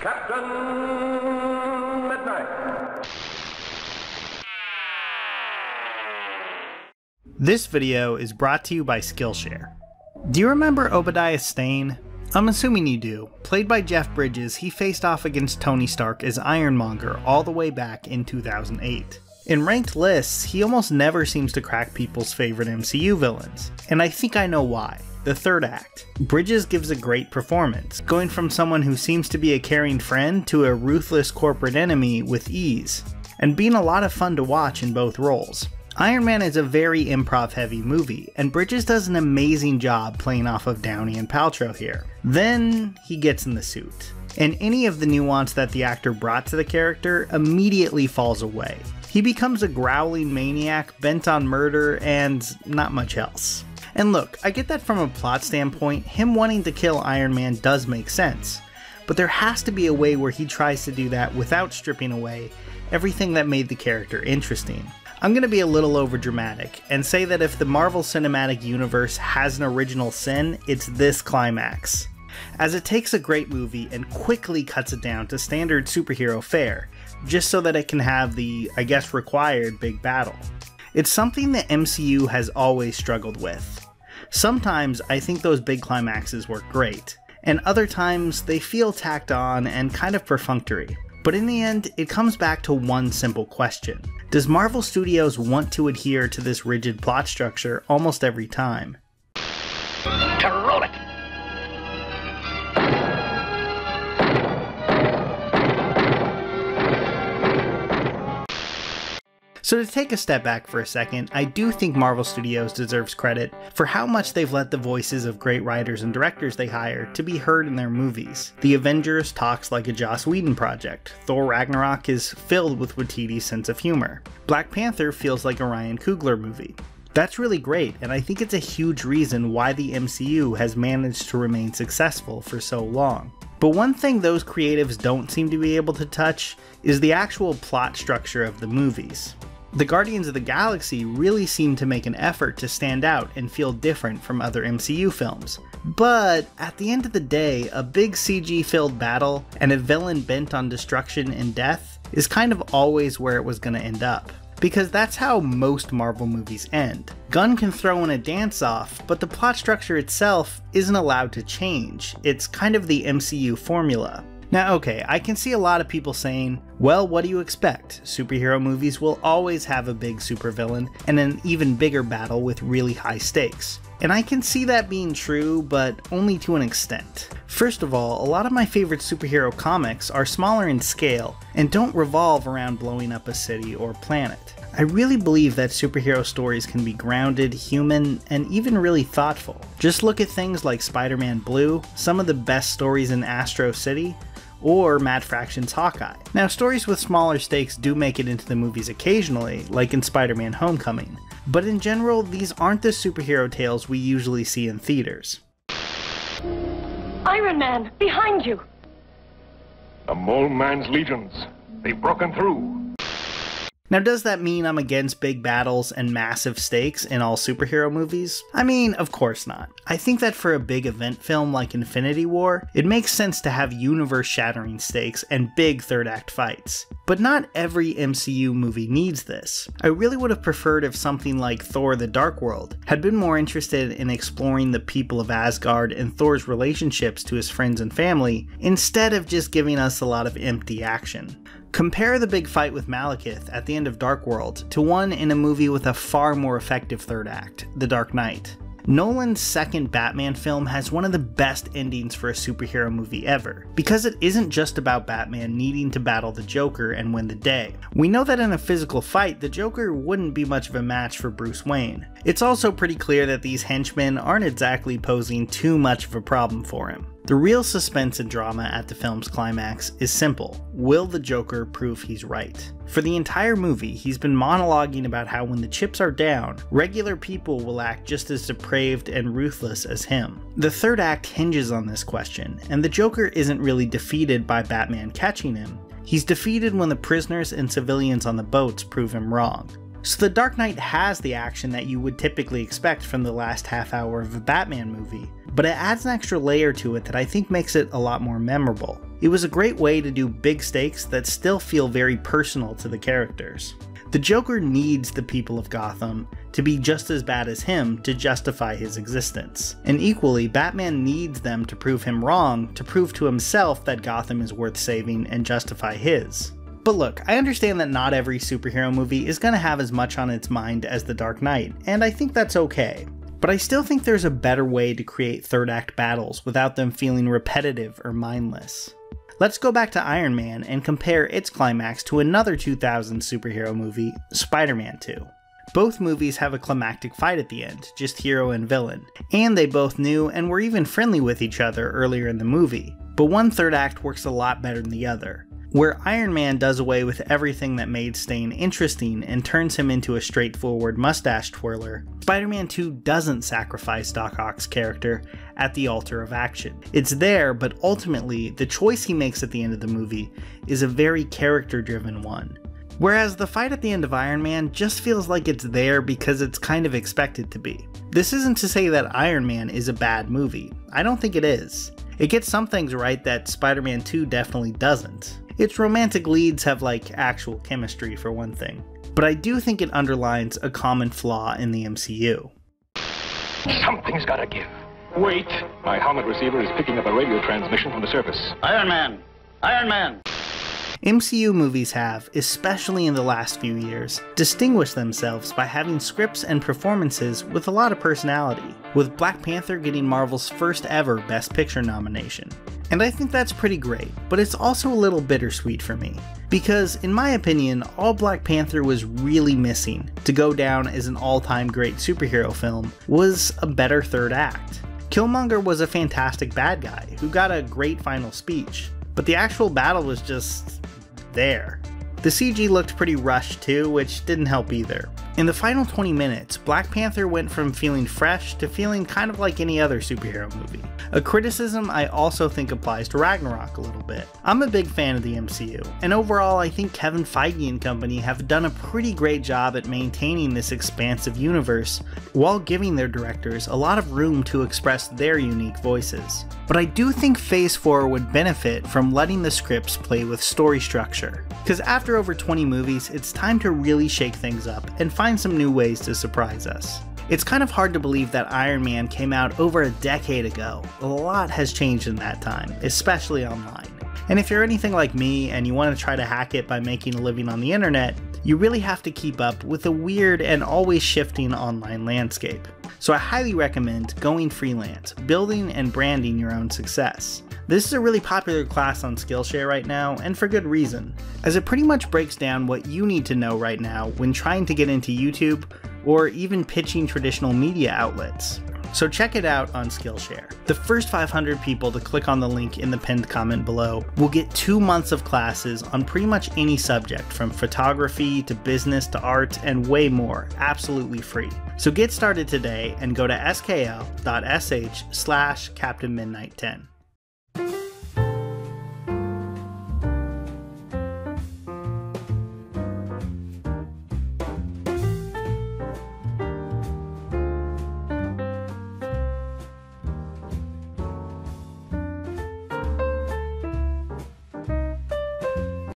Captain Midnight. This video is brought to you by Skillshare. Do you remember Obadiah Stane? I'm assuming you do. Played by Jeff Bridges, he faced off against Tony Stark as Ironmonger all the way back in 2008. In ranked lists, he almost never seems to crack people's favorite MCU villains, and I think I know why. The third act. Bridges gives a great performance, going from someone who seems to be a caring friend to a ruthless corporate enemy with ease, and being a lot of fun to watch in both roles. Iron Man is a very improv-heavy movie, and Bridges does an amazing job playing off of Downey and Paltrow here. Then he gets in the suit, and any of the nuance that the actor brought to the character immediately falls away. He becomes a growling maniac bent on murder and not much else. And look, I get that from a plot standpoint, him wanting to kill Iron Man does make sense, but there has to be a way where he tries to do that without stripping away everything that made the character interesting. I'm going to be a little overdramatic and say that if the Marvel Cinematic Universe has an original sin, it's this climax, as it takes a great movie and quickly cuts it down to standard superhero fare, just so that it can have the, I guess, required big battle. It's something the MCU has always struggled with. Sometimes I think those big climaxes work great, and other times they feel tacked on and kind of perfunctory. But in the end, it comes back to one simple question. Does Marvel Studios want to adhere to this rigid plot structure almost every time? To roll it! So to take a step back for a second, I do think Marvel Studios deserves credit for how much they've let the voices of great writers and directors they hire to be heard in their movies. The Avengers talks like a Joss Whedon project, Thor Ragnarok is filled with Waititi's sense of humor, Black Panther feels like a Ryan Coogler movie. That's really great, and I think it's a huge reason why the MCU has managed to remain successful for so long. But one thing those creatives don't seem to be able to touch is the actual plot structure of the movies. The Guardians of the Galaxy really seem to make an effort to stand out and feel different from other MCU films. But at the end of the day, a big CG-filled battle and a villain bent on destruction and death is kind of always where it was going to end up. Because that's how most Marvel movies end. Gunn can throw in a dance-off, but the plot structure itself isn't allowed to change. It's kind of the MCU formula. Now okay, I can see a lot of people saying, well, what do you expect? Superhero movies will always have a big supervillain and an even bigger battle with really high stakes. And I can see that being true, but only to an extent. First of all, a lot of my favorite superhero comics are smaller in scale and don't revolve around blowing up a city or planet. I really believe that superhero stories can be grounded, human, and even really thoughtful. Just look at things like Spider-Man Blue, some of the best stories in Astro City, or Matt Fraction's Hawkeye. Now, stories with smaller stakes do make it into the movies occasionally, like in Spider-Man Homecoming, but in general, these aren't the superhero tales we usually see in theaters. Iron Man, behind you! The Mole Man's legions. They've broken through. Now, does that mean I'm against big battles and massive stakes in all superhero movies? I mean, of course not. I think that for a big event film like Infinity War, it makes sense to have universe-shattering stakes and big third-act fights. But not every MCU movie needs this. I really would have preferred if something like Thor: The Dark World had been more interested in exploring the people of Asgard and Thor's relationships to his friends and family, instead of just giving us a lot of empty action. Compare the big fight with Malekith at the end of Dark World to one in a movie with a far more effective third act, The Dark Knight. Nolan's second Batman film has one of the best endings for a superhero movie ever, because it isn't just about Batman needing to battle the Joker and win the day. We know that in a physical fight, the Joker wouldn't be much of a match for Bruce Wayne. It's also pretty clear that these henchmen aren't exactly posing too much of a problem for him. The real suspense and drama at the film's climax is simple. Will the Joker prove he's right? For the entire movie, he's been monologuing about how when the chips are down, regular people will act just as depraved and ruthless as him. The third act hinges on this question, and the Joker isn't really defeated by Batman catching him. He's defeated when the prisoners and civilians on the boats prove him wrong. So The Dark Knight has the action that you would typically expect from the last half hour of a Batman movie, but it adds an extra layer to it that I think makes it a lot more memorable. It was a great way to do big stakes that still feel very personal to the characters. The Joker needs the people of Gotham to be just as bad as him to justify his existence. And equally, Batman needs them to prove him wrong to prove to himself that Gotham is worth saving and justify his. But look, I understand that not every superhero movie is going to have as much on its mind as The Dark Knight, and I think that's okay. But I still think there's a better way to create third act battles without them feeling repetitive or mindless. Let's go back to Iron Man and compare its climax to another 2000 superhero movie, Spider-Man 2. Both movies have a climactic fight at the end, just hero and villain, and they both knew and were even friendly with each other earlier in the movie. But one third act works a lot better than the other. Where Iron Man does away with everything that made Stane interesting and turns him into a straightforward mustache twirler, Spider-Man 2 doesn't sacrifice Doc Ock's character at the altar of action. It's there, but ultimately, the choice he makes at the end of the movie is a very character-driven one. Whereas the fight at the end of Iron Man just feels like it's there because it's kind of expected to be. This isn't to say that Iron Man is a bad movie. I don't think it is. It gets some things right that Spider-Man 2 definitely doesn't. Its romantic leads have actual chemistry for one thing, but I do think it underlines a common flaw in the MCU. Something's gotta give. Wait! My helmet receiver is picking up a radio transmission from the surface. Iron Man! Iron Man! MCU movies have, especially in the last few years, distinguished themselves by having scripts and performances with a lot of personality, with Black Panther getting Marvel's first ever Best Picture nomination. And I think that's pretty great, but it's also a little bittersweet for me, because in my opinion, all Black Panther was really missing to go down as an all-time great superhero film was a better third act. Killmonger was a fantastic bad guy who got a great final speech, but the actual battle was just there. The CG looked pretty rushed too, which didn't help either. In the final 20 minutes, Black Panther went from feeling fresh to feeling kind of like any other superhero movie. A criticism I also think applies to Ragnarok a little bit. I'm a big fan of the MCU, and overall I think Kevin Feige and company have done a pretty great job at maintaining this expansive universe while giving their directors a lot of room to express their unique voices. But I do think Phase 4 would benefit from letting the scripts play with story structure, because after over 20 movies, it's time to really shake things up and find some new ways to surprise us. It's kind of hard to believe that Iron Man came out over a decade ago. A lot has changed in that time, especially online. And if you're anything like me and you want to try to hack it by making a living on the internet, you really have to keep up with a weird and always shifting online landscape. So I highly recommend going freelance, building and branding your own success. This is a really popular class on Skillshare right now, and for good reason, as it pretty much breaks down what you need to know right now when trying to get into YouTube or even pitching traditional media outlets. So check it out on Skillshare. The first 500 people to click on the link in the pinned comment below will get 2 months of classes on pretty much any subject, from photography to business to art and way more, absolutely free. So get started today and go to skl.sh/captainmidnight10.